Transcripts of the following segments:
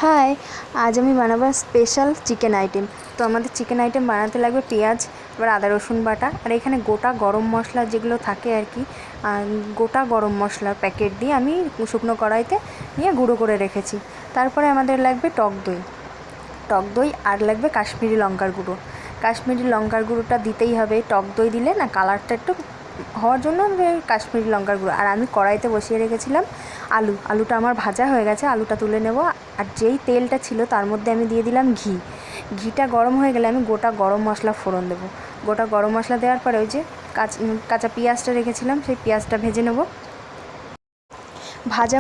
High, আজ আমি বানাবো স্পেশাল চিকেন আইটেম। তো আমাদের চিকেন আইটেম বানাতে লাগবে পেঁয়াজ, এবার আদা রসুন বাটা, আর এখানে গোটা গরম মশলা যেগুলো থাকে আর কি, গোটা গরম মশলার প্যাকেট দিয়ে আমি শুকনো কড়াইতে নিয়ে গুঁড়ো করে রেখেছি। তারপরে আমাদের লাগবে টক দই আর লাগবে কাশ্মীরি লঙ্কার গুঁড়ো। কাশ্মীরি লঙ্কার গুঁড়োটা দিতেই হবে, টক দই দিলে না কালারটা একটু হওয়ার জন্য কাশ্মীরি লঙ্কার গুঁড়ো। আর আমি কড়াইতে বসিয়ে রেখেছিলাম আলুটা আমার ভাজা হয়ে গেছে, আলুটা তুলে নেব। আর যেই তেলটা ছিল তার মধ্যে আমি দিয়ে দিলাম ঘিটা গরম হয়ে গেলে আমি গোটা গরম মশলা ফোড়ন দেবো। গোটা গরম মশলা দেওয়ার পরে ওই যে কাঁচা পেঁয়াজটা রেখেছিলাম সেই পেঁয়াজটা ভেজে নেব। ভাজা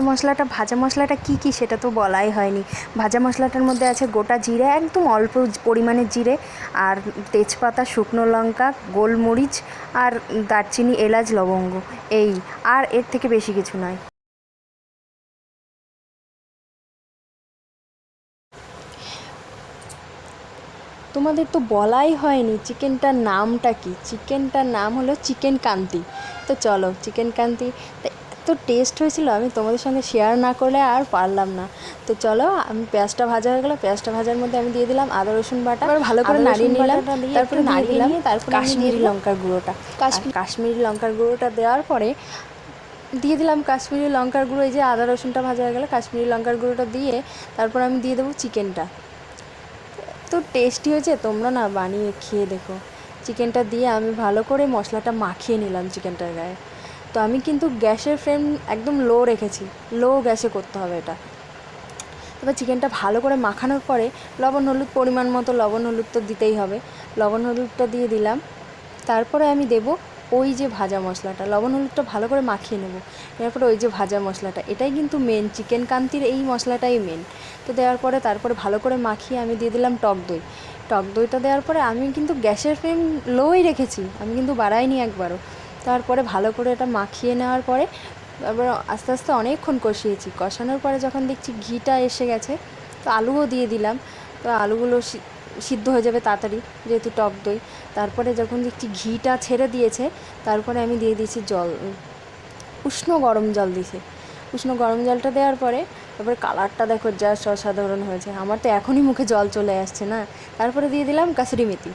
মশলাটা কী সেটা তো বলাই হয়নি। ভাজা মশলাটার মধ্যে আছে গোটা জিরে, একদম অল্প পরিমাণে জিরে, আর তেজপাতা, শুকনো লঙ্কা, গোলমরিচ, আর দারচিনি, এলাচ, লবঙ্গ, এই। আর এর থেকে বেশি কিছু নয়। তোমাদের তো বলাই হয়নি চিকেনটার নামটা কি। চিকেনটার নাম হলো চিকেন কান্তি। তো চলো, চিকেন কান্তি এত টেস্ট হয়েছিল, আমি তোমাদের সঙ্গে শেয়ার না করলে আর পারলাম না। তো চলো, আমি পেঁয়াজটা ভাজা হয়ে গেলো, পেঁয়াজটা ভাজার মধ্যে আমি দিয়ে দিলাম আদা রসুন বাটা, ভালো করে নাড়িয়ে নিলাম। তারপরে নাড়িয়ে দিলাম কাশ্মীরি লঙ্কার গুঁড়োটা। কাশ্মীরি লঙ্কার গুঁড়োটা দেওয়ার পরে দিয়ে দিলাম কাশ্মীরি লঙ্কার গুঁড়ো। এই যে আদা রসুনটা ভাজা হয়ে গেলো, কাশ্মীরি লঙ্কার গুঁড়োটা দিয়ে তারপর আমি দিয়ে দেবো চিকেনটা। তো টেস্টি হয়েছে, তোমরা না বানিয়ে খেয়ে দেখো। চিকেনটা দিয়ে আমি ভালো করে মশলাটা মাখিয়ে নিলাম চিকেনটার গায়ে। তো আমি কিন্তু গ্যাসের ফ্লেম একদম লো রেখেছি, লো গ্যাসে করতে হবে এটা। এবার চিকেনটা ভালো করে মাখানোর পরে লবণ হলুদ পরিমাণ মতো, লবণ হলুদ তো দিতেই হবে, লবণ হলুদটা দিয়ে দিলাম। তারপরে আমি দেবো ওই যে ভাজা মশলাটা, লবণ হলুদটা ভালো করে মাখিয়ে নেব। এরপরে ওই যে ভাজা মশলাটা, এটাই কিন্তু মেন, চিকেন কান্তির এই মশলাটাই মেন। তো দেওয়ার পরে তারপরে ভালো করে মাখিয়ে আমি দিয়ে দিলাম টক দইটা দেওয়ার পরে আমি কিন্তু গ্যাসের ফ্লেম লোই রেখেছি, আমি কিন্তু বাড়াইনি একবারও। তারপরে ভালো করে এটা মাখিয়ে নেওয়ার পরে তারপর আস্তে আস্তে অনেকক্ষণ কষিয়েছি। কষানোর পরে যখন দেখছি ঘিটা এসে গেছে, তো আলুও দিয়ে দিলাম। তো আলুগুলো সিদ্ধ হয়ে যাবে তাড়াতাড়ি যেহেতু টক দই। তারপরে যখন দেখছি ঘিটা ছেড়ে দিয়েছে, তারপরে আমি দিয়ে দিয়েছি জল, উষ্ণ গরম জল দিয়েছি। উষ্ণ গরম জলটা দেওয়ার পরে তারপরে কালারটা দেখো জাস্ট অসাধারণ হয়েছে, আমার তো এখনই মুখে জল চলে আসছে না। তারপরে দিয়ে দিলাম কাসুরি মেথি।